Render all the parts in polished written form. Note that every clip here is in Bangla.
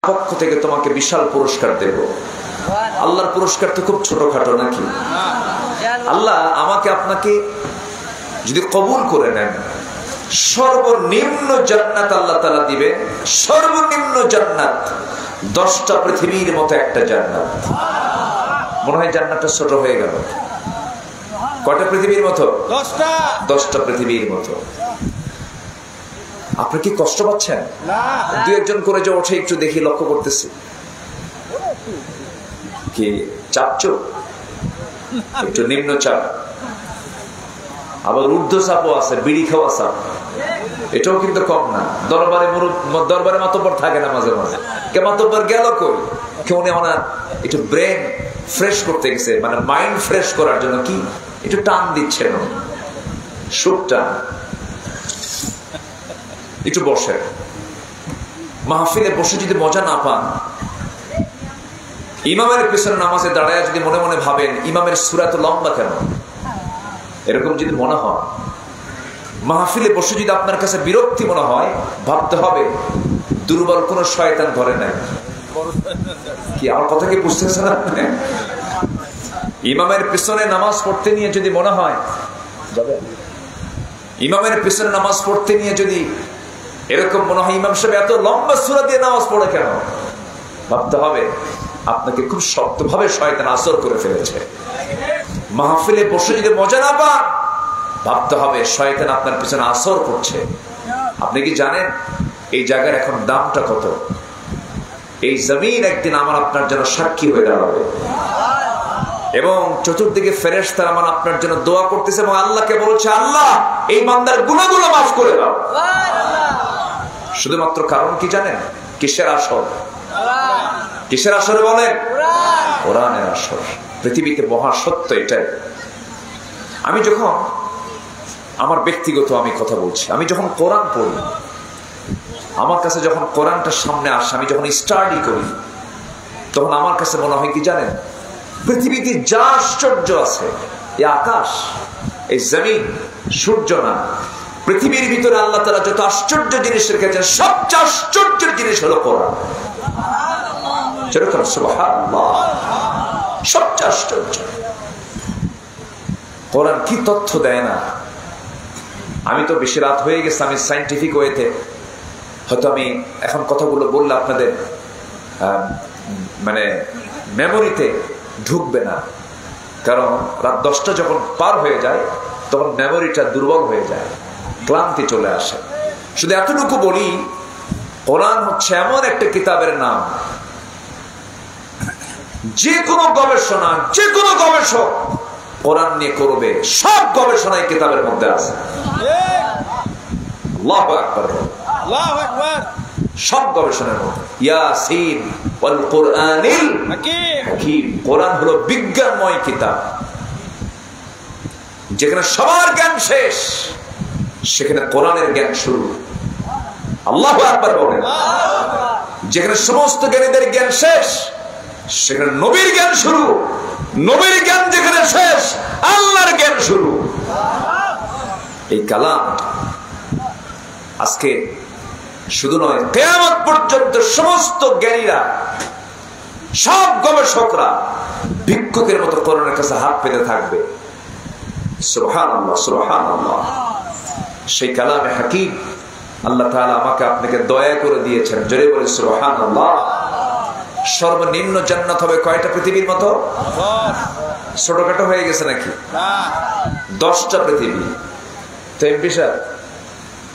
পক্ষ থেকে তোমাকে বিশাল পুরস্কার দেব। আল্লাহর পুরস্কার তো খুব ছোটখাটো নাকি? আল্লাহ আমাকে আপনাকে যদি কবুল করে নেন, সর্বনিম্ন জান্নাত আল্লাহ তাআলা দিবেন। সর্বনিম্ন জান্নাত 10টা পৃথিবীর মতো একটা জান্নাত। মনে হয় জান্নাতটা ছোট হয়ে গেল। কয়টা পৃথিবীর মতো? 10টা পৃথিবীর মতো। আপনি কি কষ্ট পাচ্ছেন? দু একজন করে যে ওঠে একটু দেখি, লক্ষ্য করতেছি। কি চাপছ? একটু নিম্ন চাপ, আবার ঊর্ধ্ব চাপও আছে, বিড়ি খাওয়া চাপ। এটাও কিন্তু কম না। দরবারে মাতব্বর থাকে না মাঝে মাঝে। কে মাতব্বর গেল কই? কেউ একটু ব্রেন ফ্রেশ করতে গেছে, মানে মাইন্ড ফ্রেশ করার জন্য কি একটু টান দিচ্ছেন, সুখ টান। একটু বসে মাহফিলে বসে যদি মজা না পান, ইমামের পেছনে নামাজে দাঁড়ায় যদি মনে মনে ভাবেন ইমামের সূরা এত লম্বা কেন, এরকম যদি মনে হয়, মাহফিলে বসে যদি আপনার কাছে বিরক্তি মনে হয়, ভাবতে হবে দুর্বল কোন শয়তান ধরে নাই। কি আমার কথা কি বুঝতেছেন আপনি? ইমামের পেছনে নামাজ পড়তে নিয়ে যদি মনে হয়, ইমামের পেছনে নামাজ পড়তে নিয়ে যদি এরকম মনে হয় ইমাম সাহেব এত লম্বা সূরা দিয়ে নামাজ পড়ে কেন, ভাবতে হবে আপনাকে খুব শক্তভাবে শয়তান আসর করে ফেলেছে। মাহফিলে বসে যদি মজা না পান, ভাবতে হবে শয়তান আপনার পিছনে আসর করছে। আপনি কি জানেন এই জায়গার এখন দামটা কত? এই জমিন একদিন আমার আপনার জন্য সাক্ষী হয়ে দাঁড়াবে, এবং চতুর্দিকে ফেরেশতারা আমার আপনার জন্য দোয়া করতেছে এবং আল্লাহকে বলছে, আল্লাহ এই বান্দার গুনাহগুলো মাফ করে দাও। শুধুমাত্র কারণ কি জানেন? কিসের আসর? কিসের আসরে বলেন? কোরআনের আসর। পৃথিবীতে মহা সত্য এটাই। আমি যখন আমার ব্যক্তিগত আমি কথা বলছি, আমি যখন কোরআন পড়ি, আমার কাছে যখন কোরআনটা সামনে আসে, আমি যখন স্টাডি করি, তখন আমার কাছে মনে হয় কি জানেন, পৃথিবীতে যা আশ্চর্য আছে, এই আকাশ, এই জমিন, সূর্য না, পৃথিবীর ভিতরে আল্লাহ তাআলা যত আশ্চর্য জিনিস রেখেছেন, সবচেয়ে আশ্চর্যের জিনিস হলো কোরআন। যেরকম সুবহানাল্লাহ, সবচেয়ে আশ্চর্য কোরআন কি তথ্য দেয় না। আমি তো বেশি রাত হয়ে গেছে, আমি সায়েন্টিফিক ওয়েতে হয়তো আমি এখন কথাগুলো বললে আপনাদের মানে মেমোরিতে ঢুকবে না, কারণ রাত 10টা যখন পার হয়ে যায় তখন মেমোরিটা দুর্বল হয়ে যায়, ক্লান্তি চলে আসে। শুধু এতটুকু বলি, কোরআন হচ্ছে এমন একটা কিতাবের নাম, যে কোনো গবেষণা, যে কোনো গবেষক কোরআন নিয়ে করবে, সব গবেষণা এই কিতাবের মধ্যে আছে। আল্লাহু আকবার, আল্লাহু আকবার। সব গবেষণার মধ্যে ইয়াসিন ওয়াল কুরআনিল হাকীম। কোরআন হলো বিজ্ঞানময় কিতাব, যেখানে সবার জ্ঞান শেষ, সেখানে কোরআনের জ্ঞান শুরু। আল্লাহু আকবার বলেন। যেখানে সমস্ত জ্ঞানীদের জ্ঞান শেষ, সেখানে নবীর জ্ঞান শুরু। নবীর জ্ঞান যেখানে শেষ, আল্লাহর জ্ঞান শুরু। এই কালাম আজকে শুধু নয়, কিয়ামত পর্যন্ত সমস্ত জ্ঞানীরা, সব গবেষকরা ভিক্ষুকের মতো কোরআনের কাছে হাত পেতে থাকবে। সুবহানাল্লাহ, সুবহানাল্লাহ। সেই কালামে হাকিম আল্লাহ তাআলা আমাকে আপনাকে দয়া করে দিয়েছেন। জোরে বলে সুবহানাল্লাহ। সর্বনিম্ন জান্নাত হবে কয়টা পৃথিবীর মতো? ছোটখাটো হয়ে গেছে নাকি? 10টা পৃথিবী। তো এমপি সাহেব,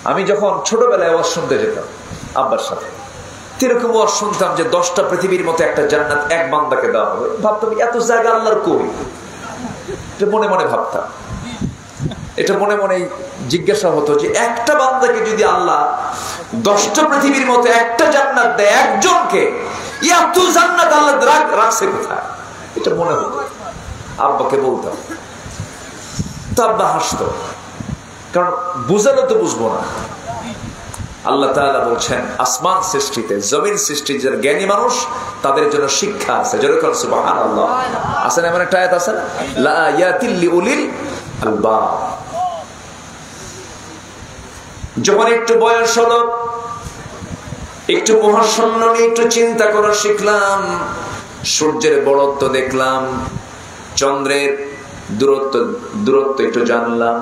আমি যখন ছোটবেলায় ওয়াজ শুনতে যেতাম আব্বার সাথে, এরকম ওয়াজ শুনতাম যে 10টা পৃথিবীর মতো একটা জান্নাত এক বান্দাকে দেওয়া হবে। ভাবতাম এত জায়গা আল্লাহর কই? এটা মনে মনে ভাবতাম। এটা মনে মনে জিজ্ঞাসা হতো যে একটা বান্দাকে যদি আল্লাহ 10টা পৃথিবীর মতো একটা জান্নাত দেয় একজনকে, এত জান্নাত আল্লাহ রাখছে কোথায়? এটা মনে হতো। আব্বাকে বলতাম, তো আব্বা হাসতো, কারণ বুঝালে তো বুঝবো না। আল্লাহ তাআলা বলছেন আসমান সৃষ্টিতে, জমিন সৃষ্টি, যারা জ্ঞানী মানুষ তাদের জন্য শিক্ষা আছে। যেরকম সুবহানাল্লাহ আছে না, এমন একটা আয়াত আছে না, লা আয়াতিল লিউলিল আলবাব। যখন একটু বয়স হলো, একটু মহাশূন্য নিয়ে একটু চিন্তা করা শিখলাম। সূর্যের বড়ত্ব দেখলাম, চন্দ্রের দূরত্ব একটু জানলাম,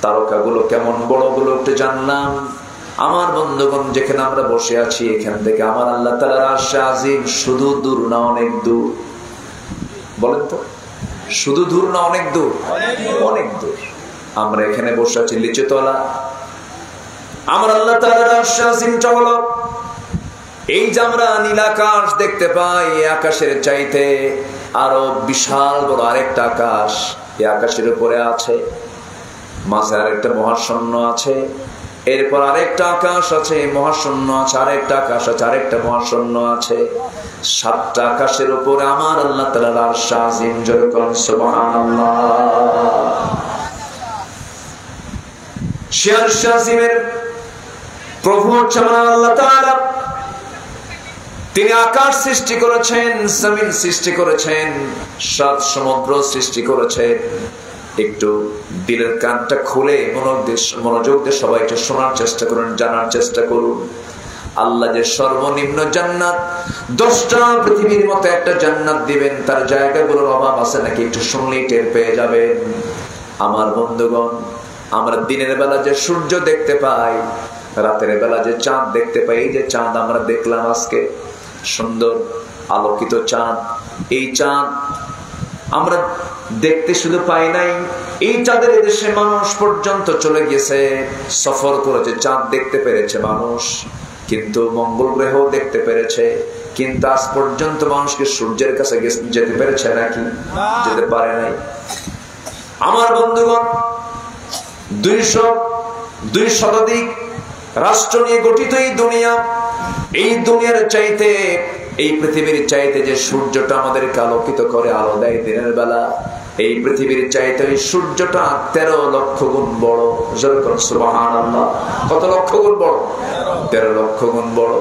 তারকাগুলো কেমন বড়গুলো একটু জানলাম। আমার বন্ধুগণ, যেখানে আমরা বসে আছি এখান থেকে আমার আল্লাহ তাআলার আরশ আজিম শুধু দূর না অনেক দূর? বলেন তো, শুধু দূর না অনেক দূর? অনেক দূর। আমরা এখানে বসে আছি লিচুতলা, আমার আল্লাহ তাআলার আরশ আজিমটা হলো এই যে আমরা নীল আকাশ দেখতে পাই, এই আকাশের চাইতে আরো বিশাল বড় আরেকটা আকাশ এই আকাশের উপরে আছে, মাঝে আরেকটা মহাশূন্য আছে, এরপর আরেকটা আকাশ আছে, মহাশূন্য আছে, আরেকটা আকাশ আছে, আরেকটা মহাশূন্য আছে। 7টা আকাশের উপরে আমার আল্লাহ তাআলার আরশ আজিম। জোরে বলুন সুবহানাল্লাহ। সে আরশ আজিমের প্রভু হচ্ছে আমার আল্লাহ তাআলা। তিনি আকাশ সৃষ্টি করেছেন, জমিন সৃষ্টি করেছেন, 7 সমুদ্র সৃষ্টি করেছেন। একটু দিলের কানটা খুলে মনোযোগ দিয়ে সবাই একটু শোনার চেষ্টা করুন, জানার চেষ্টা করুন। আল্লাহ যে সর্বনিম্ন জান্নাত 10টা পৃথিবীর মতো একটা জান্নাত দিবেন, তার জায়গাগুলোর অভাব আছে নাকি একটু শুনলেই টের পেয়ে যাবেন। আমার বন্ধুগণ, আমরা দিনের বেলা যে সূর্য দেখতে পাই, রাতের বেলা যে চাঁদ দেখতে পাই, এই যে চাঁদ আমরা দেখলাম আজকে, সুন্দর আলোকিত চাঁদ, এই চাঁদ আমরা দেখতে শুধু পাই নাই, এই চাঁদের এদেশে মানুষ পর্যন্ত চলে গেছে, সফর করেছে, চাঁদ দেখতে পেরেছে মানুষ, কিন্তু মঙ্গল গ্রহ দেখতে পেরেছে, কিন্তু আজ পর্যন্ত মানুষকে সূর্যের কাছে যেতে পেরেছে নাকি? যেতে পারে নাই। আমার বন্ধুগণ, 200 শতাধিক রাষ্ট্র নিয়ে গঠিত এই দুনিয়া, এই দুনিয়ার চাইতে, এই পৃথিবীর চাইতে যে সূর্যটা আমাদেরকে আলোকিত করে, আলো দেয় দিনের বেলা, এই পৃথিবীর চাইতে ওই সূর্যটা 13 লক্ষ গুণ বড়। সুবহানাল্লাহ। কত লক্ষ গুণ বড়? 13 লক্ষ গুণ বড়।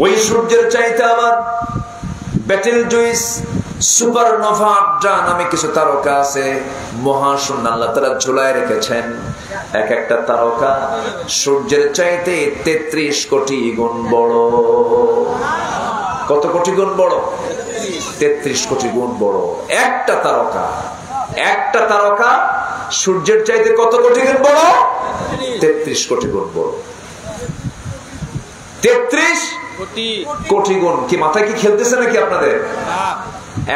ওই সূর্যের চাইতে আবার ব্যাটেল জুইস, সুপারনোভা নামে কিছু তারকা আছে, মহাশূন্য আল্লাহ তাআলা ঝুলায় রেখেছেন। এক একটা তারকা সূর্যের চাইতে 33 কোটি গুণ বড়। কত কোটি গুণ বড়? 33 কোটি গুণ বড়। একটা তারকা সূর্যের চাইতে কত কোটি গুণ বড়? 33 কোটি গুণ বড়। 33 কোটি গুণ। কি মাথায় কি খেলতেছে নাকি আপনাদের?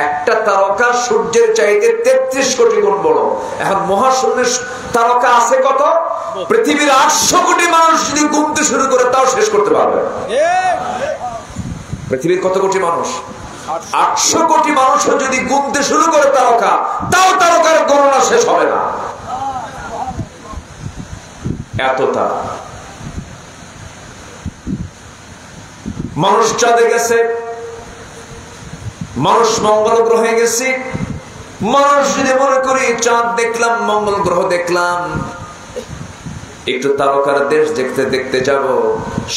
একটা তারকা সূর্যের চাইতে 33 কোটি গুণ বড়। এখন মহাশূন্যের তারকা আছে কত? পৃথিবীর 800 কোটি মানুষ যদি গুনতে শুরু করে তাও শেষ করতে পারবে। পৃথিবীর কত কোটি মানুষ? 800 কোটি মানুষ যদি গুনতে শুরু করে তারকা, তাও তারকার গণনা শেষ হবে না। এত তারা। মানুষ চাঁদে গেছে, মানুষ মঙ্গল গ্রহে গেছে। মানুষ যদি মনে করি চাঁদ দেখলাম, মঙ্গল গ্রহ দেখলাম, একটু তারকার দেশ দেখতে দেখতে যাব,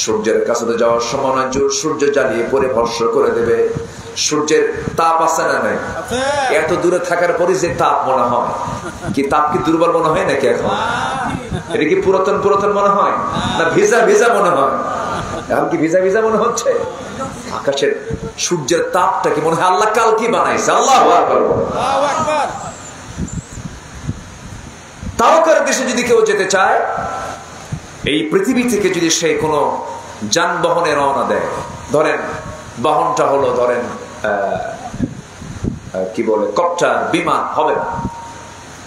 সূর্যের কাছে তো যাওয়ার সময় না, সূর্য জ্বালিয়ে পরে ভস্ম করে দেবে। সূর্যের তাপ আছে না নাই? এত দূরে থাকার পরে যে তাপ মনে হয়, কি তাপ কি দুর্বল মনে হয় নাকি? এখন এটা কি পুরাতন মনে হয় না ভিজা ভিজা মনে হয়? এখন কি ভিজা ভিজা মনে হচ্ছে? আকাশের সূর্যের তাপটা কি মনে হয় আল্লাহ কাল কি বানাইছে? আল্লাহু আকবার। তারকার দেশে যদি কেউ যেতে চায়, এই পৃথিবী থেকে যদি সে কোনো যানবাহনে রওনা দেয়, ধরেন বাহনটা হলো ধরেন কি বলে কপ্টার, বিমান, হবে না,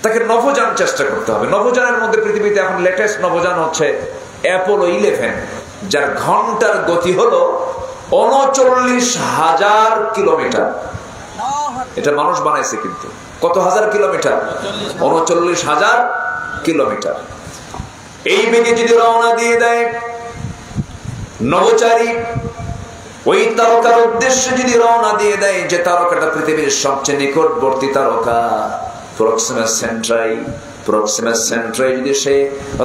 তাকে নভোযান চেষ্টা করতে হবে। নভোযানের মধ্যে পৃথিবীতে এখন লেটেস্ট নভোযান হচ্ছে অ্যাপোলো 11, যার ঘন্টার গতি হলো 39,000 কিলোমিটার। এটা মানুষ বানাইছে, কিন্তু কত হাজার কিলোমিটার? 39,000 কিলোমিটার। এই বেগে যদি রওনা দিয়ে দেয় নভোচারী, ওই তারকার উদ্দেশ্যে যদি রওনা দিয়ে দেয়, যে তারকাটা পৃথিবীর সবচেয়ে নিকটবর্তী তারকা প্রক্সিমা সেন্ট্রাই যদি সে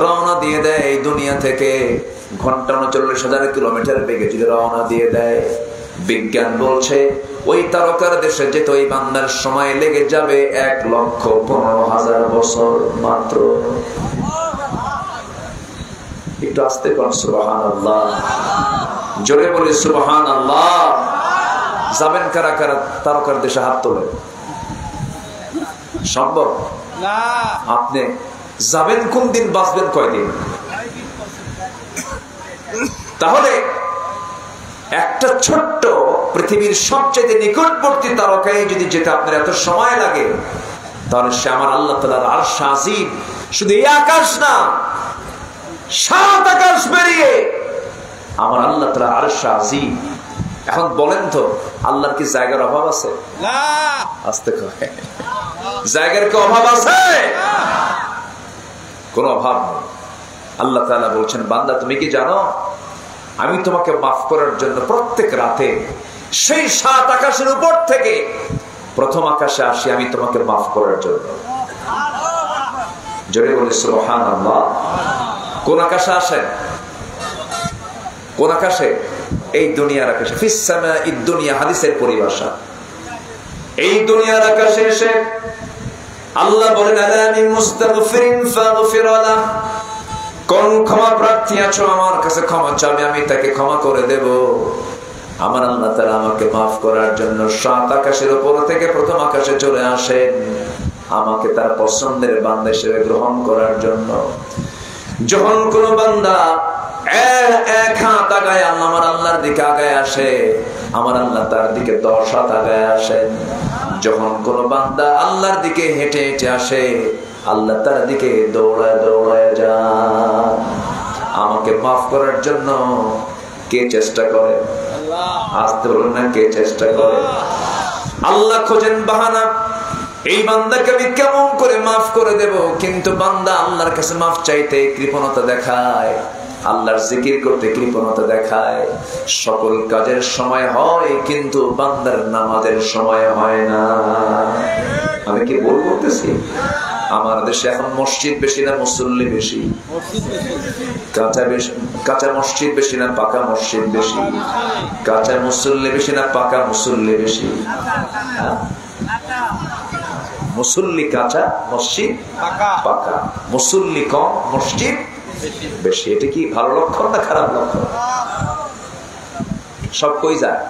রওনা দিয়ে দেয় এই দুনিয়া থেকে, ঘন্টা 39,000 কিলোমিটার বেগে যদি রওনা দিয়ে দেয়, বিজ্ঞান বলছে ওই তারকার দেশে যেতে ওই বান্দার সময় লেগে যাবে 1,15,000 বছর মাত্র। একটু আস্তে কর সুবহানাল্লাহ, জোরে বলি সুবহানাল্লাহ। যাবেন কারা কারা তারকার দেশে? হাত তোলেন। সম্ভব না। আপনি যাবেন কোন দিন, বাঁচবেন কয়দিন? তাহলে একটা ছোট্ট পৃথিবীর সবচেয়ে নিকটবর্তী তারকায় যদি যেতে আপনার এত সময় লাগে, তাহলে সে আমার আল্লাহ তাআলার আরশ আজিম, শুধু এই আকাশ না, 7 আকাশ পেরিয়ে আমার আল্লাহ তাআলার আরশ আজিম। এখন বলেন তো, আল্লাহর কি জায়গার অভাব আছে? না। আস্তে কয়, জায়গার কি অভাব আছে? কোন অভাব নেই। আল্লাহ তাআলা বলছেন, বান্দা তুমি কি জানো আমি তোমাকে মাফ করার জন্য প্রত্যেক রাতে সেই 7 আকাশের উপর থেকে প্রথম আকাশে আসি আমি তোমাকে মাফ করার জন্য। জোরে বলি সুবহানাল্লাহ। কোন আকাশে আসেন? কোন আকাশে? এই দুনিয়ার আকাশে। ফিস সামাঈদ দুনিয়া, হাদিসের পরিভাষা। এই দুনিয়ার আকাশে এসে আল্লাহ বলেন, আলামি মুস্তাগফিরিন ফাগফির লাহ, কোন ক্ষমা প্রার্থী আছো আমার কাছে ক্ষমা চাবে, আমি তাকে ক্ষমা করে দেব। আমার আল্লাহ তাআলা আমাকে মাফ করার জন্য 7 আকাশের উপর থেকে প্রথম আকাশে চলে আসেন, আমাকে তার পছন্দের বান্দা হিসেবে গ্রহণ করার জন্য। যখন কোন বান্দা এক হাত আগায় আমার আল্লাহর দিকে আগায় আসে, আমার আল্লাহ তার দিকে 10 হাত আগায় আসেন। যখন কোন বান্দা আল্লাহর দিকে হেঁটে হেঁটে আসে, আল্লাহ তার দিকে দৌড়ায় দৌড়ায় যায়। আমাকে মাফ করার জন্য কে চেষ্টা করে? আসতে বলুন না, কে চেষ্টা করে? আল্লাহ খোঁজেন বাহানা, এই বান্দাকে আমি কেমন করে মাফ করে দেব। কিন্তু বান্দা আল্লাহর কাছে মাফ চাইতে কৃপণতা দেখায়, আল্লাহর জিকির করতে কৃপণতা দেখায়। সকল কাজের সময় হয়, কিন্তু বান্দার নামাজের সময় হয় না। আমি কি ভুল বলতেছি? আমার দেশে এখন মসজিদ বেশি না মুসল্লি বেশি? কাঁচা মসজিদ বেশি না পাকা মসজিদ বেশি? কাঁচা মুসল্লি বেশি না পাকা মুসল্লি বেশি? মুসল্লি কাঁচা, মসজিদ পাকা। মুসল্লি কম, মসজিদ বেশি। এটা কি ভালো লক্ষণ না খারাপ লক্ষণ? সব কই যায়?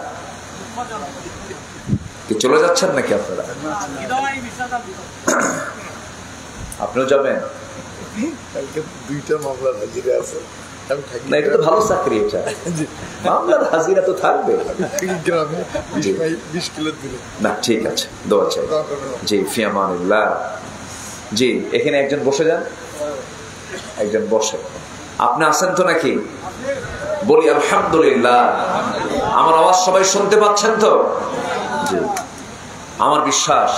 চলে যাচ্ছেন নাকি আপনারা? আপনিও যাবেন? দুইটা মামলার হাজিরা আছে, না এটা তো ভালো চাকরি, এটা মামলার হাজিরা তো থাকবে। না ঠিক আছে, দোয়া চাই। জি ফিয়ামানিল্লাহ। জি এখানে একজন বসে যান, একজন বসে। আপনি আছেন তো নাকি? বলি আলহামদুলিল্লাহ। আমার আওয়াজ সবাই শুনতে পাচ্ছেন তো? জি আমার বিশ্বাস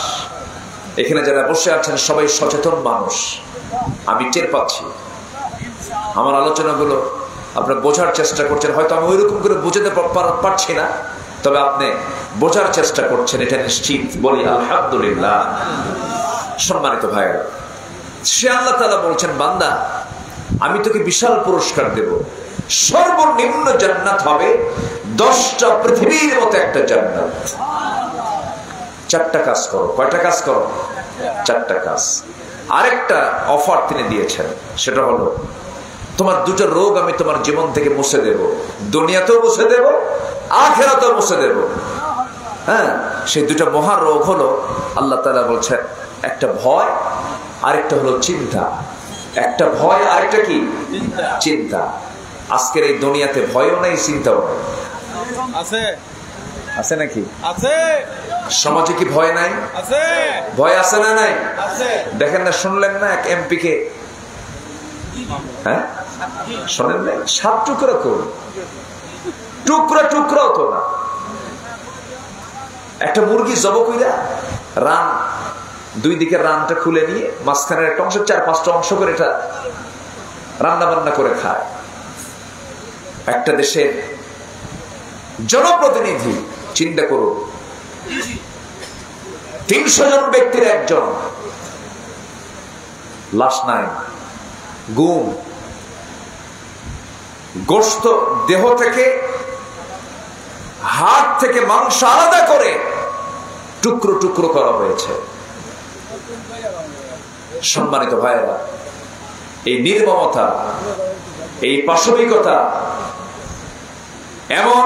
এখানে যারা বসে আছেন সবাই সচেতন মানুষ, আমি টের পাচ্ছি। আমার আলোচনাগুলো আপনারা বোঝার চেষ্টা করছেন, হয়তো আমি ওইরকম করে বুঝতে পারছি না, তবে আপনি বোঝার চেষ্টা করছেন, এটা নিশ্চিত। বলি আলহামদুলিল্লাহ। সম্মানিত ভাইয়েরা, সে আল্লাহ তাআলা বলছেন, বান্দা আমি তোকে বিশাল পুরস্কার দেব। সর্বনিম্ন জান্নাত হবে 10টা পৃথিবীর মতো একটা জান্নাত। 4টা কাজ করো। কয়টা কাজ করো? 4টা কাজ। আরেকটা অফার তিনি দিয়েছেন, সেটা হলো তোমার 2টা রোগ আমি তোমার জীবন থেকে মুছে দেব। দুনিয়াতেও মুছে দেব, আখিরাতেও মুছে দেব। হ্যাঁ, সেই 2টা মহা রোগ হলো, আল্লাহ তাআলা বলছেন, একটা ভয়, আরেকটা হলো চিন্তা। একটা ভয়, আরেকটা কি? চিন্তা। আজকের এই দুনিয়াতে ভয়ও নাই, চিন্তাও নাই। আছে? আছে নাকি? আছে। সমাজে কি ভয় নাই? আছে। ভয় আছে না নাই? আছে। দেখেন না, শুনলেন না এক এমপি কে? হ্যাঁ শোনেন না, 7 টুকরা করে, টুকরা টুকরা হতো না। একটা মুরগি জব কইরা রান, 2 দিকের রানটা খুলে নিয়ে মাঝখানের একটা অংশ 4-5টা অংশ করে এটা রান্না বান্না করে খায়। একটা দেশের জনপ্রতিনিধি, চিন্তা করুন, 300 জন ব্যক্তির একজন, লাশ নাই, গুম, গোশত দেহ থেকে, হাড় থেকে মাংস আলাদা করে টুকরো টুকরো করা হয়েছে। সম্মানিত ভাইয়েরা, এই নির্মমতা এই পাশবিকতা, এমন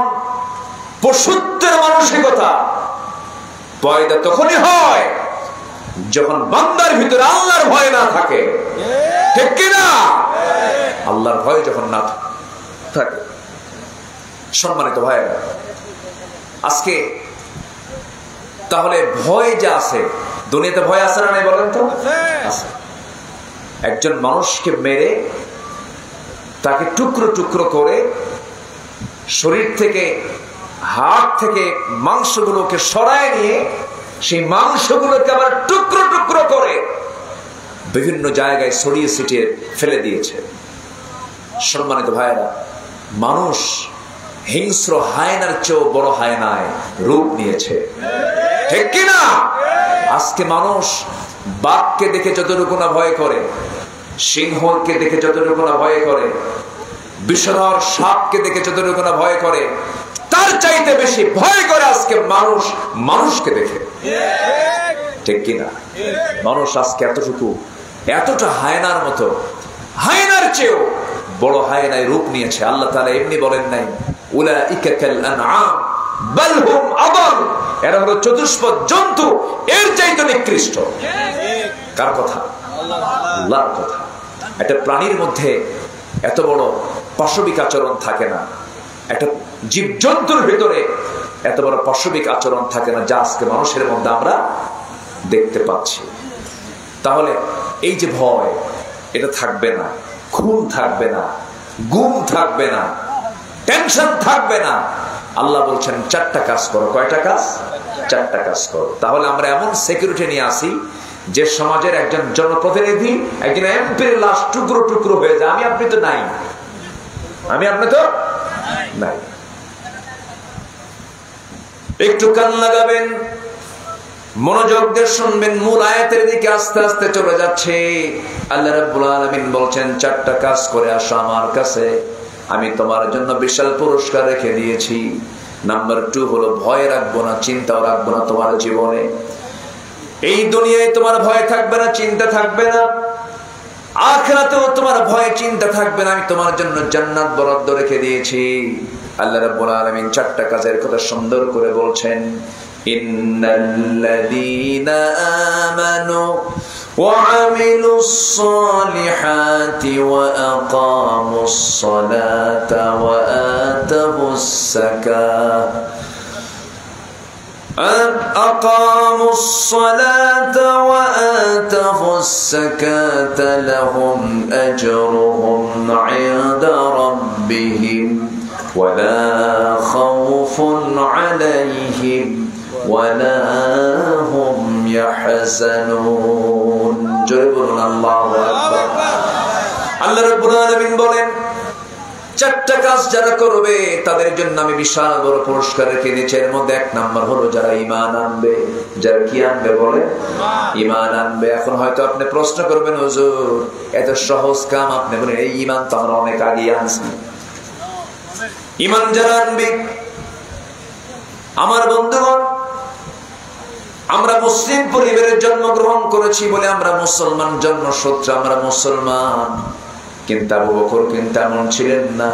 পশুত্বের মানসিকতা পয়দা তখনই হয় যখন বান্দার ভিতরে আল্লাহর ভয় না থাকে। ঠিক কিনা? আল্লাহর ভয় যখন না থাকে। সম্মানিত ভাইয়েরা, আজকে তাহলে ভয় যা আছে, দুনিয়াতে ভয় আছে না নাই বলেন তো? আছে। একজন মানুষকে মেরে তাকে টুকরো টুকরো করে শরীর থেকে, হাড় থেকে মাংসগুলোকে সরায় নিয়ে সেই মাংসগুলোকে আবার টুকরো টুকরো করে বিভিন্ন জায়গায় ছড়িয়ে ছিটিয়ে ফেলে দিয়েছে। সম্মানিত ভাইয়েরা, মানুষ হিংস্র হায়নার চেয়েও বড় হায়নায় রূপ নিয়েছে। ঠিক কিনা? আজকে মানুষ বাঘকে দেখে যতটুকু না ভয় করে, সিংহকে দেখে যতটুকু না ভয় করে, বিষধর সাপকে দেখে যতটুকু না ভয় করে, তার চাইতে বেশি ভয় করে আজকে মানুষ মানুষকে দেখে। ঠিক কিনা? মানুষ আজকে এতটা হায়নার মতো, হায়নার চেয়েও বড় হায়নায় রূপ নিয়েছে। আল্লাহ তাআলা এমনি বলেন নাই উলাইকা কাল আনআম বাল হুম আদাল, এরা হলো চতুষ্পদ জন্তু, এর চাইতে নিকৃষ্ট। কার কথা? আল্লাহর কথা। একটা প্রাণীর মধ্যে এত বড় পাশবিক আচরণ থাকে না, একটা জীবজন্তুর ভিতরে এত বড় পাশবিক আচরণ থাকে না, যা আজকে মানুষের মধ্যে আমরা দেখতে পাচ্ছি। তাহলে এই যে ভয়, এটা থাকবে না, খুন থাকবে না, গুম থাকবে না, টেনশন থাকবে না। আল্লাহ বলছেন 4টা কাজ করো। কয়টা কাজ? 4টা কাজ করো। তাহলে আমরা এমন সিকিউরিটি নিয়ে আসি যে সমাজের একজন জনপ্রতিনিধি, একজন এমপির লাশ টুকরো টুকরো হয়ে যায়, আমি আপনি তো নাই, আমি আপনি তো নাই। একটু কান লাগাবেন, মনোযোগ দিয়ে শুনবেন, মূল আয়াতের দিকে আস্তে আস্তে চলে যাচ্ছে। আল্লাহ রাব্বুল আলামিন বলছেন 4টা কাজ করে আসো আমার কাছে, আমি তোমার জন্য বিশাল পুরস্কার রেখে দিয়েছি। নাম্বার 2 হলো ভয় রাখবো না, চিন্তাও রাখবো না তোমার জীবনে। এই দুনিয়ায় তোমার ভয় থাকবে না, চিন্তা থাকবে না, আখিরাতেও তোমার ভয় চিন্তা থাকবে না। আমি তোমার জন্য জান্নাত বরাদ্দ রেখে দিয়েছি। আল্লাহ রাব্বুল আলামিন 4টা কাজের কথা সুন্দর করে বলছেন। ইন্নাল্লাযীনা আমানু ওয়া আমিলুস সালিহাতি ওয়া আকামুস সালাতা ওয়া আতাবুস যাকাত أقاموا الصلاة وآتوا الزكاة لهم أجرهم عند ربهم ولا خوف عليهم ولا هم يحزنون. جربنا الله أكبر. الله رب العالمين বলেন 4টা কাজ যারা করবে তাদের জন্য আমি বিশাল বড় পুরস্কার রেখে দিয়েছি। এর মধ্যে 1 নাম্বার হলো যারা ঈমান আনবে। যারা কি আনবে বলে? ঈমান আনবে। এখন হয়তো আপনি প্রশ্ন করবেন, হুজুর এত সহজ কাম আপনি বলেন, এই ঈমান তো আমরা অনেক আগে আনছি। ঈমান যারা আনবে, আমার বন্ধুগণ, আমরা মুসলিম পরিবারে জন্মগ্রহণ করেছি বলে আমরা মুসলমান, জন্মসূত্রে আমরা মুসলমান। কিন্তু আবু বকর কিন্তু এমন ছিলেন না,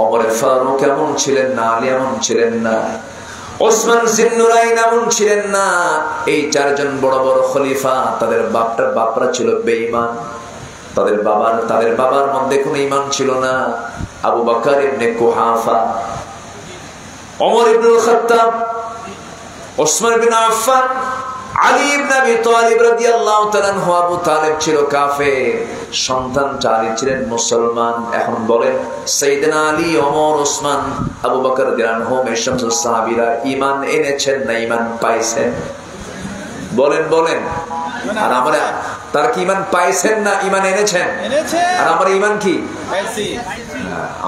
ওমর ফারুক এমন ছিলেন না, আলী এমন ছিলেন না, ওসমান জিন্নুরাইন এমন ছিলেন না। এই 4 জন বড় বড় খলিফা, তাদের বাপরা ছিল বেঈমান। তাদের বাবার মধ্যে কোনো ঈমান ছিল না। আবু বকর ইবনে কুহাফা, ওমর ইবনুল খাত্তাব, ওসমান বিন আফফান, আলী ইবনে আবি তালিব রাদিয়াল্লাহু তাআলা আনহু। আবু তালিব ছিল কাফের, সন্তানটা আলী ছিলেন মুসলমান। এখন বলেন, সাইয়েদনা আলী, ওমর, ওসমান, আবু বকর রাদিয়াল্লাহু আনহু, এই সমস্ত সাহাবীরা ঈমান এনেছেন না ঈমান পাইছেন? বলেন বলেন। আর আমরা, তারা কি ঈমান পাইছেন না ঈমান এনেছেন? আর আমার ঈমান কি পাইছি?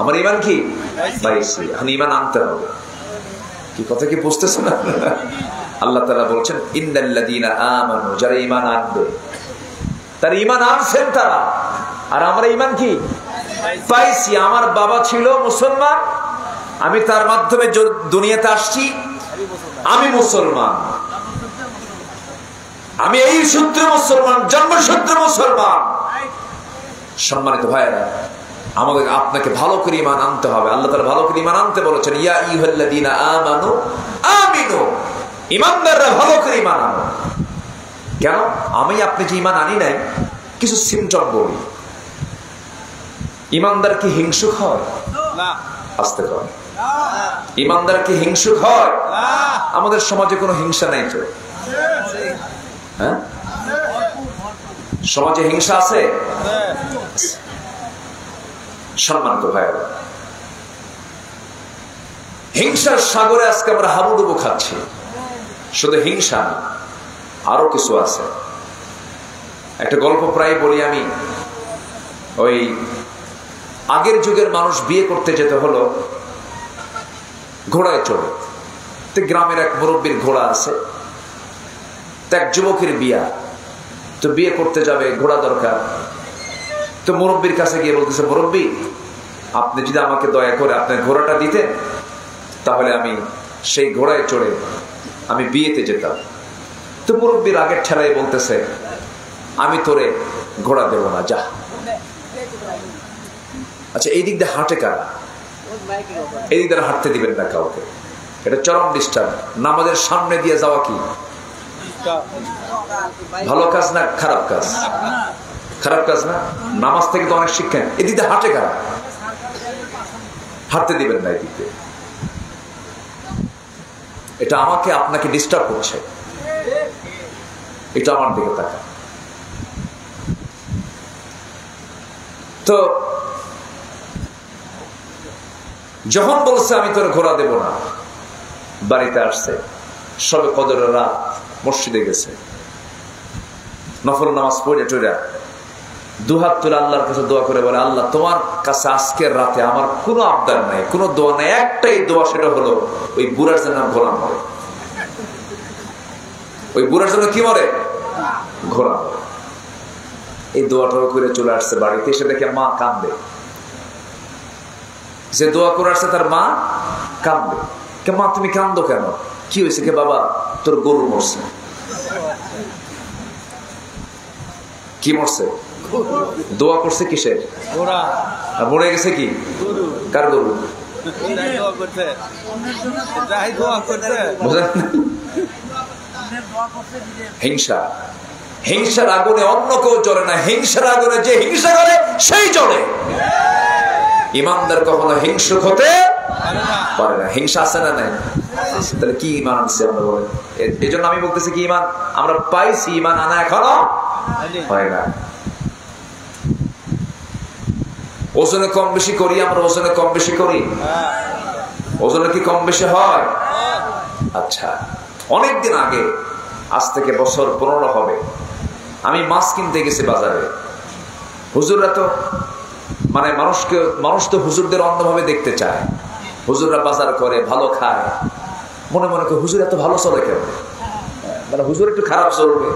আমার ঈমান কি পাইছি। এখন ঈমান আনতে হবে। কি কথা কি বুঝতেছেন না? আল্লাহ তাআলা বলছেন ইন্নাল্লাযীনা আমানু, যারা ঈমান আনবে, তারা ঈমান আনছেন তারা। আর আমরা ঈমান কি পাইছি। আমার বাবা ছিল মুসলমান, আমি তার মাধ্যমে দুনিয়াতে আসছি, আমি মুসলমান, আমি এই সূত্রে মুসলমান, জন্মসূত্রে মুসলমান। সম্মানিত ভাইয়েরা, আমাদের আপনাকে ভালো করে ঈমান আনতে হবে। আল্লাহ তাআলা ভালো করে ঈমান আনতে বলেছেন, ইয়া আইয়ুহাল্লাযীনা আমানু আমিনু, ঈমানদাররা ভালো করে ঈমান আনো। কেন? আমি আপনি যে ঈমান আনি নাই, কিছু সিমটম বলি। ঈমানদার কি হিংসুক হয়? না। আস্তে কর। ঈমানদার কি হিংসুক হয়? না। আমাদের সমাজে কোনো হিংসা নাই তো? হ্যাঁ, সমাজে হিংসা আছে? সম্মানিত ভাইরা, হিংসার সাগরে আজকে আমরা হাবুডুবু খাচ্ছি। শুধু হিংসা না, আরো কিছু আছে। একটা গল্প প্রায় বলি আমি। ওই আগের যুগের মানুষ বিয়ে করতে যেতে হলো ঘোড়ায় চড়ে। তো গ্রামের এক মুরব্বীর ঘোড়া আছে, তো এক যুবকের বিয়া, তো বিয়ে করতে যাবে, ঘোড়া দরকার। তো মুরব্বীর কাছে গিয়ে বলতেছে, মুরব্বী আপনি যদি আমাকে দয়া করে আপনার ঘোড়াটা দিতেন, তাহলে আমি সেই ঘোড়ায় চড়ে আমি বিয়েতে যেতাম। তো মুরব্বীর আগের ঠেলায় বলতেছে, আমি তোরে ঘোড়া দেব না, যা। আচ্ছা, এই দিক দিয়ে হাঁটে কারা? এই দিক দিয়ে হাঁটতে দিবেন না কাউকে, এটা চরম ডিস্টার্ব। নামাজের সামনে দিয়ে যাওয়া কি ভালো কাজ না খারাপ কাজ? খারাপ কাজ না? নামাজ থেকে তো অনেক শিক্ষা। এদিক দিয়ে হাঁটে কারা? হাঁটতে দিবেন না এদিক দিয়ে। এটা আমাকে আপনাকে ডিস্টার্ব করছে, এটা আমার দিকে তাকা। তো যখন বলছে আমি তোর ঘোড়া দেব না, বাড়িতে আসছে, সবে কদরের রাত, মসজিদে গেছে, নফল নামাজ পড়ে টইরা দুহাত তুলে আল্লাহর কাছে দোয়া করে বলে, আল্লাহ তোমার কাছে আজকের রাতে আমার কোনো আবদার নাই, কোনো দোয়া নাই, একটাই দোয়া, সেটা হলো ওই বুড়ার জন্য ঘোড়া মরে। ওই বুড়ার জন্য কি মরে? ঘোড়া মরে। এই দোয়াটা করে চলে আসছে বাড়িতে। এসে দেখে মা কান্দে। যে দোয়া করে আসছে তার মা কান্দে। কে মা তুমি কান্দো কেন? কি হয়েছে? কে বাবা তোর গরু মরছে। কি মরছে? দোয়া করছে কিসের? মরে গেছে কি? কার গরু? হিংসা। হিংসার আগুনে অন্য কেউ জ্বলে না, হিংসার আগুনে যে হিংসা করে সেই জ্বলে। ঈমানদার কখনো হিংসুক হতে পারে না। হিংসা আছে না নাই? তাহলে কি ঈমান আনছে আমরা বলেন? এই জন্য আমি বলতেছি কি ঈমান আমরা পাইছি, ঈমান আনা এখনো হয় না। ওজনে কম বেশি করি আমরা, ওজনে কম বেশি করি। ওজনে কি কম বেশি হয়? আচ্ছা, অনেকদিন আগে, আজ থেকে বছর 15 হবে, আমি মাছ কিনতে গেছি বাজারে। হুজুররা তো মানে মানুষ তো হুজুরদের অন্যভাবে দেখতে চায়। হুজুররা বাজার করে, ভালো খায়, মনে মনে করে হুজুর এত ভালো চলে কেন, মানে হুজুর একটু খারাপ চলবে,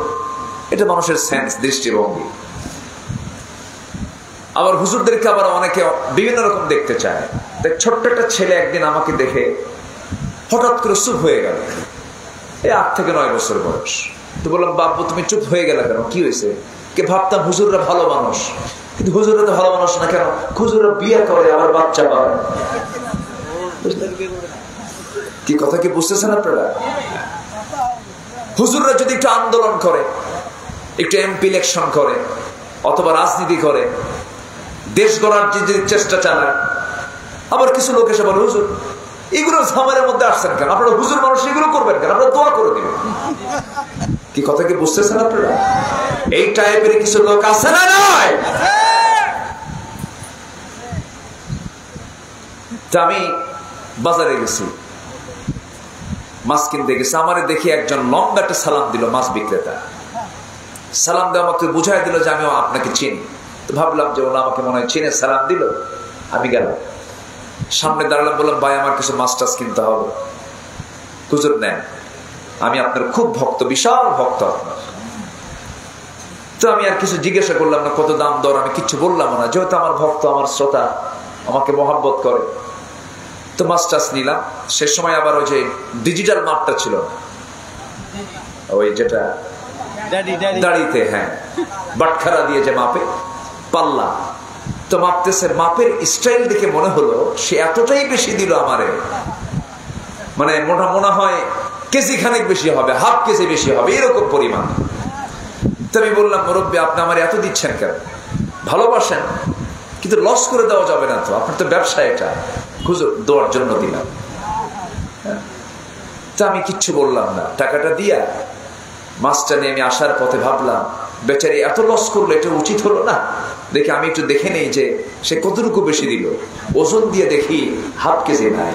এটা মানুষের সেন্স, দৃষ্টিভঙ্গি। আবার হুজুরদেরকে আবার অনেকে বিভিন্ন রকম দেখতে চায়। তাই ছোট্ট একটা ছেলে একদিন আমাকে দেখে হঠাৎ করে চুপ হয়ে গেল। এই 8 থেকে 9 বছর বয়স। তো বললাম, বাবু তুমি চুপ হয়ে গেলে কেন, কি হয়েছে? কে ভাবতাম হুজুররা ভালো মানুষ, কিন্তু হুজুররা তো ভালো মানুষ না। কেন? হুজুররা বিয়ে করে আবার বাচ্চা পায়। কি কথা কি বুঝতেছেন আপনারা? হুজুররা যদি একটু আন্দোলন করে, একটু এমপি ইলেকশন করে, অথবা রাজনীতি করে, দেশ গড়ার যদি চেষ্টা চালায়, আবার কিছু লোক এসে বলে, হুজুর এগুলো ঝামেলার মধ্যে আসছেন কেন? আপনারা হুজুর মানুষ, এগুলো করবেন কেন? আপনারা দোয়া করে দিবেন। কি কথা কি বুঝতেছেন আপনারা? এই টাইপের কিছু লোক আছে না নয়? আমি বাজারে গেছি, মাছ কিনতে গেছি। আমারে দেখি একজন লম্বা একটা সালাম দিল, মাছ বিক্রেতা। সালাম দিয়ে আমাকে বুঝাই দিল যে আমি আপনাকে চিনি। তো ভাবলাম যে ওরা আমাকে মনে হয় চিনে, সালাম দিল। আমি গেলাম, সামনে দাঁড়ালাম, বললাম, ভাই আমার কিছু মাছ টাছ কিনতে হবে। হুজুর নেন, আমি আপনার খুব ভক্ত, বিশাল ভক্ত আপনার। তো আমি আর কিছু জিজ্ঞাসা করলাম না, কত দাম দর, আমি কিচ্ছু বললাম না, যেহেতু আমার ভক্ত, আমার শ্রোতা, আমাকে মহাব্বত করে। তো মাছ টাছ নিলাম। সে সময় আবার ওই যে ডিজিটাল মাপটা ছিল, ওই যেটা দাড়িতে, হ্যাঁ, বাটখারা দিয়ে যে মাপে, পাল্লা, তো মাপতেছে, মাপের স্টাইল দেখে মনে হলো সে এতটাই বেশি দিল আমারে, মানে মনে হয় কেজি খানেক বেশি হবে, হাফ কেজি বেশি হবে, এরকম পরিমাণ। তো আমি বললাম, মুরব্বী আপনি আমার এত দিচ্ছেন কেন? ভালোবাসেন কিন্তু লস করে দেওয়া যাবে না তো, আপনার তো ব্যবসা, এটা হুজুর দেওয়ার জন্য দিলাম। তা আমি কিচ্ছু বললাম না, টাকাটা দিয়া মাছটা নিয়ে আমি আসার পথে ভাবলাম বেচারি এত লস করলো, এটা উচিত হলো না। দেখি আমি একটু দেখে নেই যে সে কতটুকু বেশি দিল। ওজন দিয়ে দেখি হাফ কেজি নাই।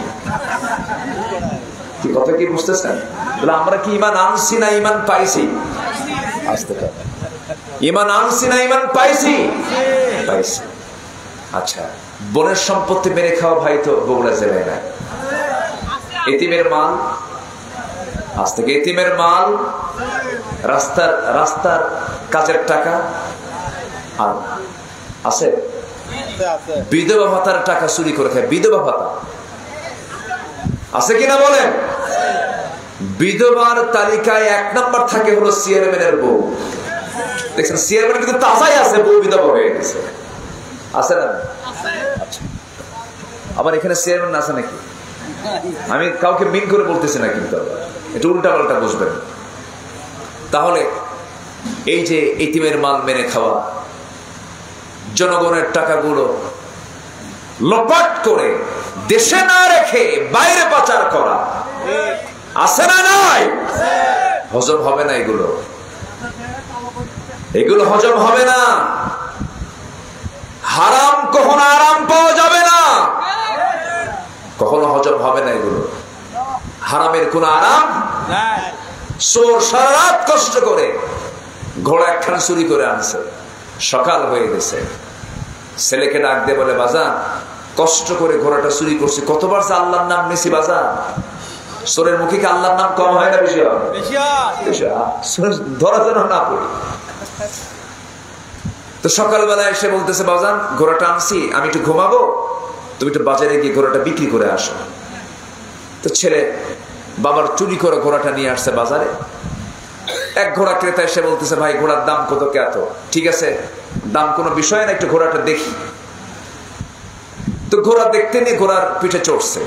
কি কথা কি বুঝতেছেন? আমরা কি ইমান আনছি না ইমান পাইছি? ইমান আনছি না ইমান পাইছি? পাইছি। আচ্ছা, বোনের সম্পত্তি মেরে খাওয়া ভাই তো বগুড়া জেলায় নাই। এতিমের মাল, আজ থেকে এতিমের মাল, রাস্তার কাজের টাকা আর আছে, বিধবা ভাতার টাকা চুরি করে খায়। বিধবা ভাতা আছে কিনা বলেন? বিধবার তালিকায় 1 নম্বর থাকে হলো চেয়ারম্যানের বউ। দেখছেন চেয়ারম্যান কিন্তু তাজাই আছে, বউ বিধবা হয়ে গেছে, আছে না? আচ্ছা, আবার এখানে চেয়ারম্যান আছে নাকি? আমি কাউকে মিন করে বলতেছি না, কিন্তু এটা উল্টা পাল্টা বুঝবেন। তাহলে এই যে এতিমের মাল মেনে খাওয়া, জনগণের টাকাগুলো লোপাট করে দেশে না রেখে বাইরে পাচার করা, আছে না নাই? হজম হবে না এগুলো, এগুলো হজম হবে না। হারাম কখনো আরাম পাওয়া যাবে না, কখনো হজম হবে না এগুলো। হারামের কোন আরাম নাই। চোর সারা রাত কষ্ট করে ঘোড়া একখানা চুরি করে আনছে, সকাল হয়ে গেছে, ছেলেকে ডাক দিয়ে বলে, বাজান কষ্ট করে ঘোড়াটা চুরি করছি, কতবার যে আল্লাহর নাম নিছি বাজান। চোরের মুখে কি আল্লাহর নাম কম হয় না বেশি হয়? ধরা যেন না পড়ি। তো সকালবেলা এসে বলতেছে, বাজান ঘোড়াটা আনছি, আমি একটু ঘুমাবো, তুমি একটু বাজারে গিয়ে ঘোড়াটা বিক্রি করে আসো। তো ছেলে বাবার চুরি করে ঘোড়াটা নিয়ে আসছে বাজারে। এক ঘোড়া ক্রেতা এসে বলতেছে, ভাই ঘোড়ার দাম কত? এত। ঠিক আছে, দাম কোনো বিষয় না, একটু ঘোড়াটা দেখি। তো ঘোড়া দেখতে নিয়ে ঘোড়ার পিঠে চড়ছে,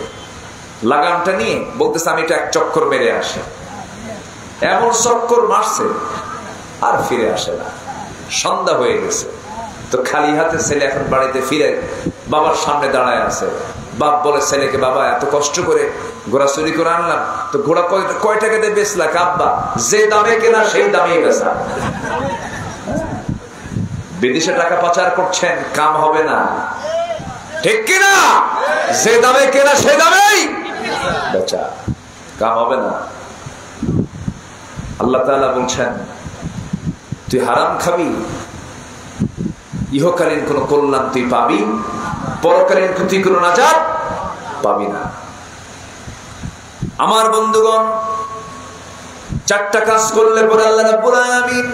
লাগামটা নিয়ে বলতেছে, আমি এটা এক চক্কর মেরে আসি। এমন চক্কর মারছে আর ফিরে আসে না। সন্ধ্যা হয়ে গেছে, তো খালি হাতে ছেলে এখন বাড়িতে ফিরে বাবার সামনে দাঁড়ায় আছে। বাপ বলে ছেলেকে, বাবা এত কষ্ট করে ঘোড়া চুরি করে আনলাম, তো ঘোড়া কয় টাকা দিয়ে বেচলা? আব্বা যে দামে কেনা সেই দামেই বেচা। বিদেশে টাকা পাচার করছেন, কাম হবে না, ঠিক কিনা? যে দামে কেনা সে দামেই বেচা, কাম হবে না। আল্লাহ তাআলা বলছেন, তুই হারাম খাবি, ইহকালীন কোন কল্যাণ তুই পাবি, পরকালীন তুই কোন নাজাত পাবি না। আমার বন্ধুগণ, 4টা কাজ করলে পরে আল্লাহ রাব্বুল আলামিন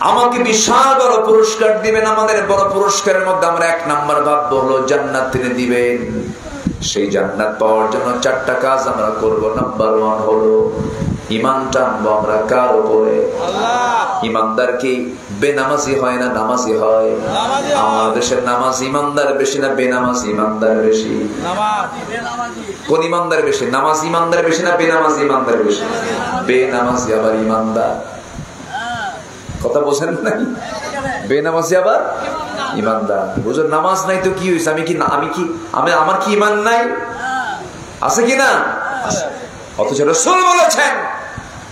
আমাকে বিশাল বড় পুরস্কার দিবেন। আমাদের বড় পুরস্কারের মধ্যে আমরা 1 নাম্বার ভাববো হলো জান্নাত তিনি দিবেন। সেই জান্নাত পাওয়ার জন্য 4টা কাজ আমরা করব। নাম্বার 1 হলো ঈমানটা আনবো আমরা কার উপরে? আল্লাহ। ঈমানদার কি বেনামাজি হয় না নামাজি হয়? আমাদের দেশের নামাজ ঈমানদার বেশি না বেনামাজি ঈমানদার বেশি? কোন ঈমানদার বেশি? নামাজ ঈমানদার বেশি না বেনামাজি ঈমানদার বেশি? বেনামাজি আবার ঈমানদার। কথা বোঝেন নাই? বেনামাজি আবার ঈমানদার। বুঝুন, নামাজ নাই তো কি হয়েছে? আমার কি ঈমান নাই? আছে কি না? অথচ রাসূল বলেছেন,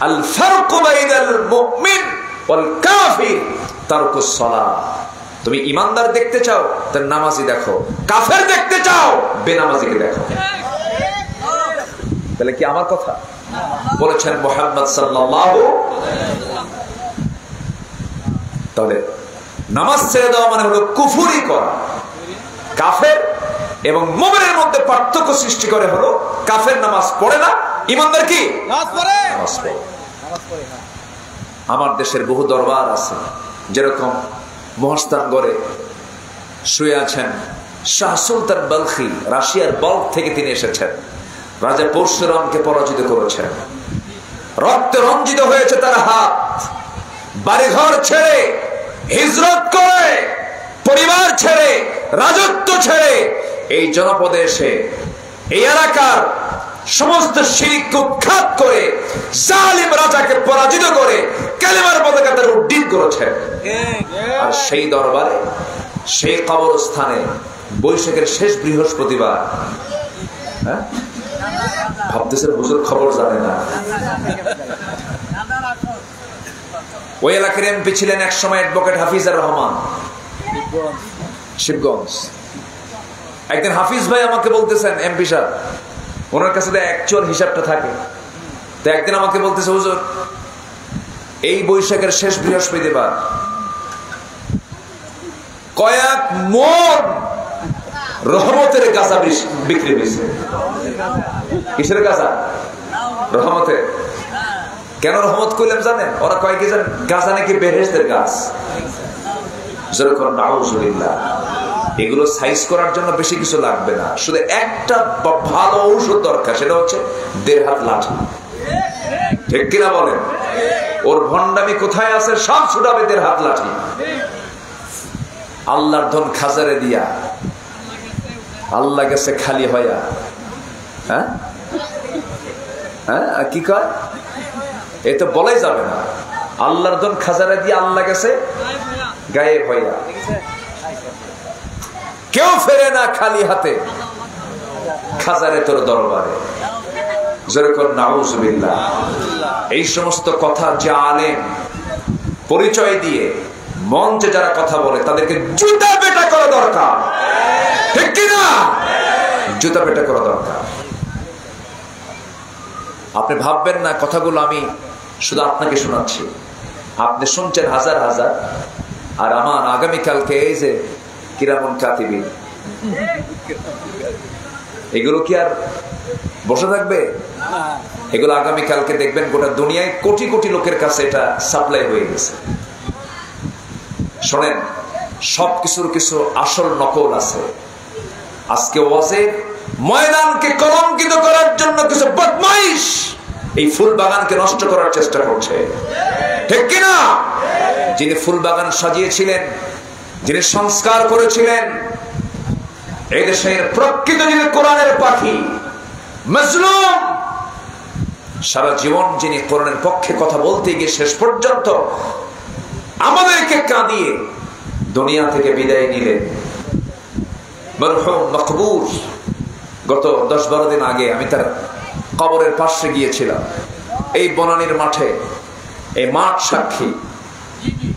আল ফারকু বাইনাল মুমিন ওয়াল কাফির তারকুস সালাহ। তুমি ঈমানদার দেখতে চাও তাহলে নামাজি দেখো, কাফের দেখতে চাও বেনামাজিকে দেখো। তাহলে কি আমার কথা বলেছেন মুহাম্মদ সাল্লাল্লাহু আলাইহি ওয়াসাল্লাম। তাহলে নামাজ ছেড়ে দেওয়া মানে হলো কুফরি করা। কাফের এবং মুমিনের মধ্যে পার্থক্য সৃষ্টি করে হলো কাফের নামাজ পড়ে না, ঈমানদার কি নামাজ পড়ে। আমার দেশের বহু দরবার আছে, যেরকম মহাস্থানগড়ে শুয়ে আছেন শাহ সুলতান বালখি, রাশিয়ার বল্ক থেকে তিনি এসেছেন। রাজা পরশুরামকে পরাজিত করেছেন, রক্তে রঞ্জিত হয়েছে তার হাত। বাড়িঘর ছেড়ে হিজরত করে, পরিবার ছেড়ে রাজত্ব ছেড়ে এই জনপদে এসে এই এলাকার সমস্ত শিরককে উৎখাত করে জালিম রাজাকে পরাজিত করে কালেমার পতাকা তারা উড্ডীন করেছেন। আর সেই দরবারে, সেই কবরস্থানে বৈশাখের শেষ বৃহস্পতিবার, ভাবতেছেন হুজুর খবর জানে না, ওই এলাকার এমপি ছিলেন এক সময় অ্যাডভোকেট হাফিজুর রহমান, শিবগঞ্জ। একদিন হাফিজ ভাই আমাকে বলতেছেন, এমপি সাহেব, ওনার কাছে অ্যাকচুয়াল হিসাবটা থাকে, তো একদিন আমাকে বলতেছে, হুজুর এই বৈশাখের শেষ বৃহস্পতিবার কয়েক মন রহমতের গাছা বিক্রি হয়েছে। কিসের গাছা? রহমতের। কেন রহমত করলাম জানেন? ওরা কয় কি জানেন? গাছা নাকি বেহেশতের গাছ। যেরকম নাউজুবিল্লাহ, এগুলো সাইজ করার জন্য বেশি কিছু লাগবে না, শুধু একটা ভালো ঔষধ দরকার, সেটা হচ্ছে 1.5 হাত লাঠি। ঠিক কিনা বলেন? ওর ভণ্ডামি কোথায় আছে? সব ছুটাবে 1.5 হাত লাঠি। আল্লাহর ধন খাজারে দিয়া আল্লাহ গেছে খালি হইয়া। হ্যাঁ হ্যাঁ, কি কয়? এ তো বলাই যাবে না। আল্লাহর ধন খাজারে দিয়ে আল্লাহ গেছে গায়েব হইয়া। কেউ ফেরে না খালি হাতে খাজারে তোর দরবারে। যেরকম নাউজুবিল্লাহ। এই সমস্ত কথা যে আলেম পরিচয় দিয়ে মঞ্চে যারা কথা বলে তাদেরকে জুতা পেটা করা দরকার। ঠিক কিনা? জুতা পেটা করা দরকার। আপনি ভাববেন না কথাগুলো আমি শুধু আপনাকে শোনাচ্ছি, আপনি শুনছেন হাজার হাজার, আর আমার আগামীকালকে এই যে কিরামুন কাতিবিন, এগুলো কি আর বসে থাকবে? এগুলো আগামীকালকে দেখবেন গোটা দুনিয়ায় কোটি কোটি লোকের কাছে এটা সাপ্লাই হয়ে গেছে। শোনেন, সবকিছুর কিছু আসল নকল আছে। আজকে ওয়াজের ময়দানকে কলঙ্কিত করার জন্য কিছু বদমাইশ এই ফুল বাগানকে নষ্ট করার চেষ্টা করছে। ঠিক কিনা? যিনি ফুল বাগান সাজিয়েছিলেন, যিনি সংস্কার করেছিলেন, এই দেশের প্রকৃত যিনি কোরআনের পাখি, মাজলুম, সারা জীবন যিনি কোরআনের পক্ষে কথা বলতে গিয়ে শেষ পর্যন্ত আমাদেরকে কাঁদিয়ে দুনিয়া থেকে বিদায় নিলেন, মরহুম মকবুর। গত 10-12 দিন আগে আমি তার কবরের পাশে গিয়েছিলাম। এই বনানীর মাঠে, এই মাঠ সাক্ষী,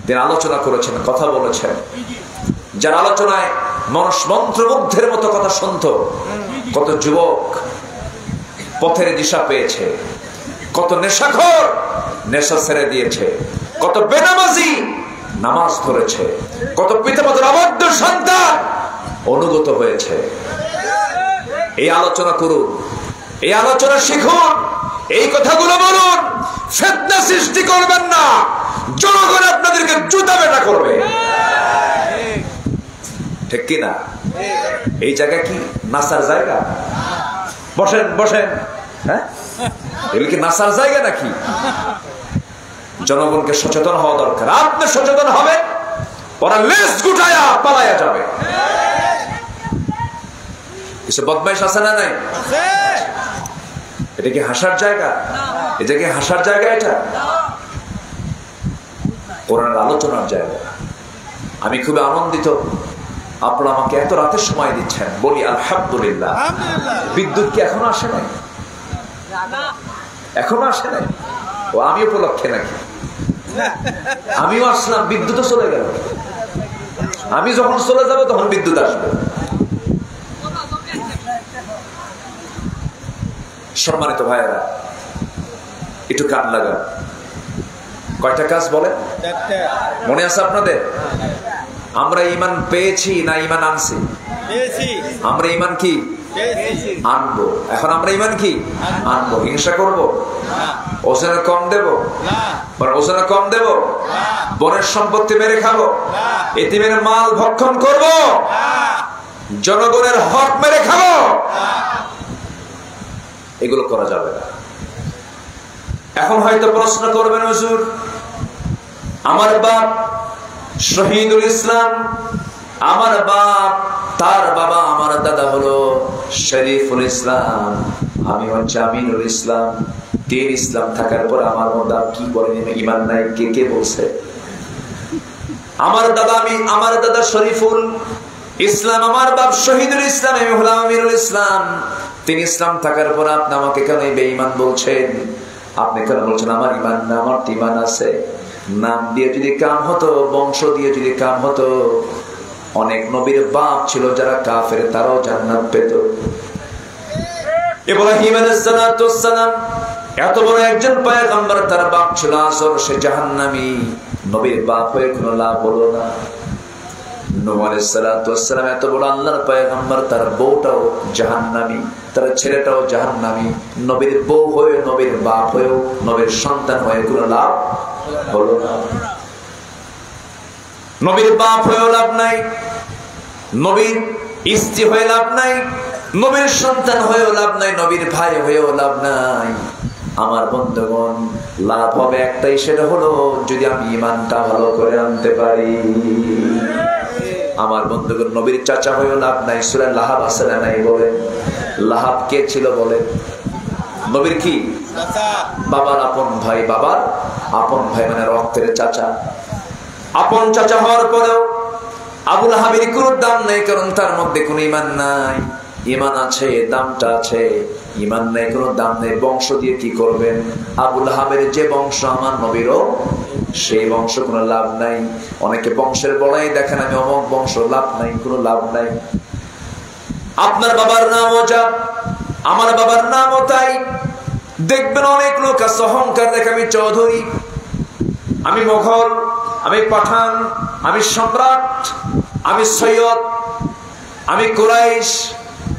তিনি আলোচনা করেছেন, কথা বলেছেন, যার আলোচনায় মানুষ মন্ত্রমুগ্ধের মতো কথা শুনত। কত যুবক পথের দিশা পেয়েছে, কত নেশাখোর নেশা ছেড়ে দিয়েছে, কত বেনামাজি নামাজ ধরেছে, কত পিতামাতার অবাধ্য সন্তান অনুগত হয়েছে। এই আলোচনা করুন, এই আলোচনা শিখুন, এই কথাগুলো বলুন। ফিতনা সৃষ্টি করবেন না, জনগণ আপনাদেরকে জুতা পেটা করবে। ঠিক কিনা? এই জায়গা কি নাসার জায়গা? বসেন বসেন। হ্যাঁ, এগুলো কি নাসার জায়গা নাকি? জনগণকে সচেতন হওয়া দরকার। আপনি সচেতন হবেন, ওরা লেজ গুটায়া পালায়া যাবে। কিছু বদমাইশ আছে না নাই? এটা কি হাসার জায়গা? এটা কি হাসার জায়গা? এটা কোরআনের আলোচনার জায়গা। আমি খুবই আনন্দিত আপনারা আমাকে এত রাতের সময় দিচ্ছেন। বলি আলহামদুলিল্লাহ। বিদ্যুৎ কি এখনো আসে নাই? এখনো আসে নাই? ও আমি উপলক্ষে নাকি? আমিও আসলাম, বিদ্যুৎ চলে গেল। আমি যখন চলে যাব তখন বিদ্যুৎ আসবে। সম্মানিত ভাইয়েরা, একটু কান লাগা। কয়টা কাজ বলেন? মনে আছে আপনাদের? আমরা ঈমান পেয়েছি না ঈমান আনছি? আমরা ঈমান কি আনবো। এখন আমরা ঈমান কি আনবো? হিংসা করবো? ওজনে কম দেব? ওজনে কম দেব? বনের সম্পত্তি মেরে খাবো? এতিমের মাল ভক্ষণ করব? জনগণের হক মেরে খাবো? এগুলো করা যাবে না। এখন হয়তো প্রশ্ন করবেন, হুজুর আমার বাপ শহীদুল ইসলাম, আমার বাপ তার বাবা আমার দাদা হলো শরীফুল ইসলাম, আমি হচ্ছে আমিনুল ইসলাম। তিন ইসলাম থাকার পর আমার মধ্যে কি বলেন ইমান নাই? কে কে বলছে? আমার দাদা শরীফুল ইসলাম, আমার বাপ শহীদুল ইসলাম, আমি হলাম আমিনুল ইসলাম। তিন ইসলাম থাকার পর আপনি আমাকে কেন বেঈমান বলছেন? আপনি কেন বলছেন আমার ইমান না? আমার ইমান আছে। নাম দিয়ে যদি কাম হতো, বংশ দিয়ে যদি কাম হতো, অনেক নবীর বাপ ছিল যারা কাফের, তারাও জান্নাত পেত। ইব্রাহিম আলাইহিস সালাতু ওয়াস সালাম এত বড় একজন পয়গম্বর, তার বাপ ছিল আসর, সে জাহান্নামী। নবীর বাপ হয়ে কোনো লাভ হলো না। নূহ আলাইহিস সালাতু ওয়াস সালাম এত বড় আল্লাহর পয়গম্বর, তার বউটাও জাহান্নামী, তার ছেলেটাও জাহান্নামী। নবীর বউ হয়ে, নবীর বাপ হয়েও, নবীর সন্তান হয়ে কোনো লাভ হলো না। নবীর বাপ হয়েও লাভ নাই, নবীর স্ত্রী হয়ে লাভ নাই, নবীর সন্তান হয়েও লাভ নাই, নবীর ভাই হয়েও লাভ নাই। আমার বন্ধুগণ, লাভ হবে একটাই, সেটা হলো যদি আমি ইমানটা ভালো করে আনতে পারি। আমার বন্ধুগণ, নবীর চাচা হয়েও লাভ নাই। সূরা লাহাব আছে না নাই? বলেন, লাহাব কে ছিল বলেন? নবীর কি? বাবার আপন ভাই। বাবার আপন ভাই মানে রক্তের চাচা। আপন চাচা হওয়ার পরেও আবু লাহাবের কোনো দাম নেই, কারণ তার মধ্যে কোনো ইমান নাই। ইমান আছে, দামটা আছে। ইমান নেই, কোনো দাম নেই। বংশ দিয়ে কি করবেন? আবু লাহাবের যে বংশ, আমার নবীরও সেই বংশ, কোনো লাভ নাই। অনেকে বংশের বড়াই দেখেন, আমি অমুক বংশ, লাভ নাই, কোনো লাভ নাই। আপনার বাবার নামও যা, আমার বাবার নামও তাই। দেখবেন অনেক লোক আছে অহংকার দেখে, আমি চৌধুরী, আমি মোগল, আমি পাঠান, আমি সম্রাট, আমি সৈয়দ, আমি কুরাইশ,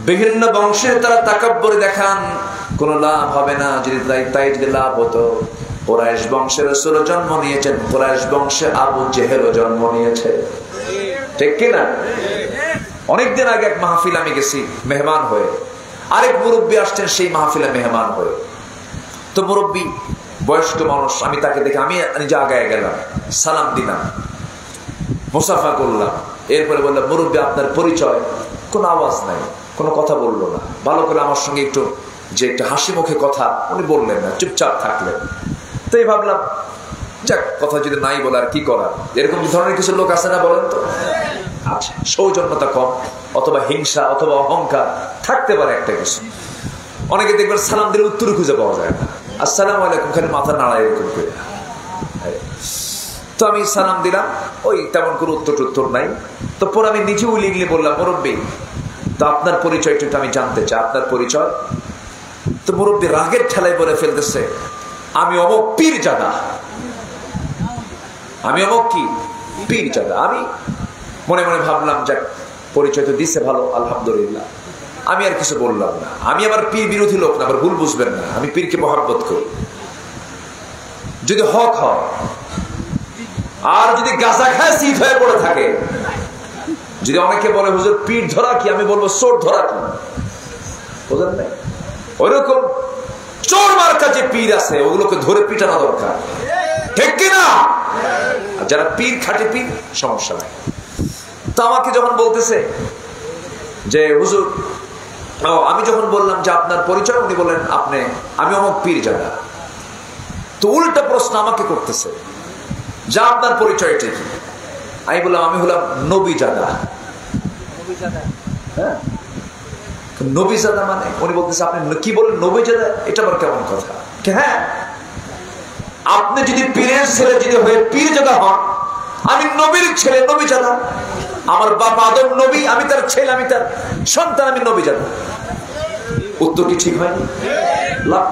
বিভিন্ন বংশের তারা তাকাব্বর দেখান। কোন লাভ হবে না। যদি তাই যদি লাভ হতো, কুরাইশ বংশের রাসূল জন্ম নিয়েছেন, কুরাইশ বংশে আবু জেহেলও জন্ম নিয়েছে, ঠিক কিনা? অনেকদিন আগে এক মাহফিল আমি গেছি মেহমান হয়ে, আরেক মুরব্বী আসছেন সেই মাহফিলে মেহমান হয়ে। তো মুরব্বী বয়স্ক মানুষ, আমি তাকে দেখে আমি নিজে আগায় গেলাম, সালাম দিলাম, মুসাফা করলাম। এরপরে বললাম, মুরব্বী আপনার পরিচয়? কোনো আওয়াজ নাই, কোনো কথা বললো না। ভালো করে আমার সঙ্গে একটু যে একটা হাসি মুখে কথা উনি বললেন না, চুপচাপ থাকলেন। তাই ভাবলাম, যাক, কথা যদি নাই বলার কি করার। এরকম ধরনের কিছু লোক আছে না বলেন তো? আচ্ছা, সৌজন্যতা কম, অথবা হিংসা, অথবা অহংকার থাকতে পারে একটা কিছু। অনেকে দেখবেন সালাম দিলে উত্তর খুঁজে পাওয়া যায় না, আসসালামু আলাইকুম খালি মাথা নাড়ায় এরকম করে। তো আমি সালাম দিলাম, ওই তেমন কোনো উত্তর নাই। তো পরে আমি নিজে উলিগলি বললাম, মুরব্বী তো আপনার পরিচয়টা আমি জানতে চাই, আপনার পরিচয়। তো মুরব্বী রাগের ঠেলায় বলে ফেলতেছে, আমি অমুক পীরজাদা। আমি অমুক কি? পীরজাদা। আমি মনে মনে ভাবলাম, যাক, পরিচয় তো দিচ্ছে ভালো, আলহামদুলিল্লাহ। আমি আর কিছু বললাম না। আমি আবার পীর বিরোধী লোক না, আবার ভুল বুঝবেন না, আমি পীরকে মহব্বত করি যদি হক হয়। আর যদি গাঁজা খায় শীত হয়ে পড়ে থাকে, যদি অনেকে বলে হুজুর পীর ধরা কি, আমি বলবো চোর ধরা কি, বুঝলেন না? ওইরকম চোর মার্কা যে পীর আছে, ওগুলোকে ধরে পিটানো দরকার, ঠিক কিনা? যারা পীর, খাঁটি পীর, সমস্যা নাই। তো আমাকে যখন বলতেছে যে হুজুর, আমি যখন বললাম যে আপনার পরিচয়, উনি বললেন আপনি, আমি অমুক পীরজাদা। তো উল্টা প্রশ্ন আমাকে করতেছে, যা আপনার পরিচয়টা কি? আমি বললাম, আমি হলাম নবীজাদা। হ্যাঁ, নবীজাদা মানে? উনি বলতেছে, আপনি কি বলেন নবীজাদা? এটা আবার কেমন কথা? হ্যাঁ, আপনি যদি পীরের ছেলে যদি হয়ে পীরজাদা হন, আমি নবীর ছেলে নবীজাদা। আমার বাবা আদম নবী, আমি তার ছেলে, আমি তার সন্তান, আমি নবীজাদা। উত্তর কি ঠিক হয়নি? লাভ।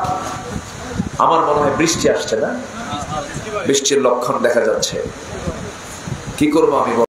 আমার মনে হয় বৃষ্টি আসছে না, বৃষ্টির লক্ষণ দেখা যাচ্ছে। কি করবো আমি?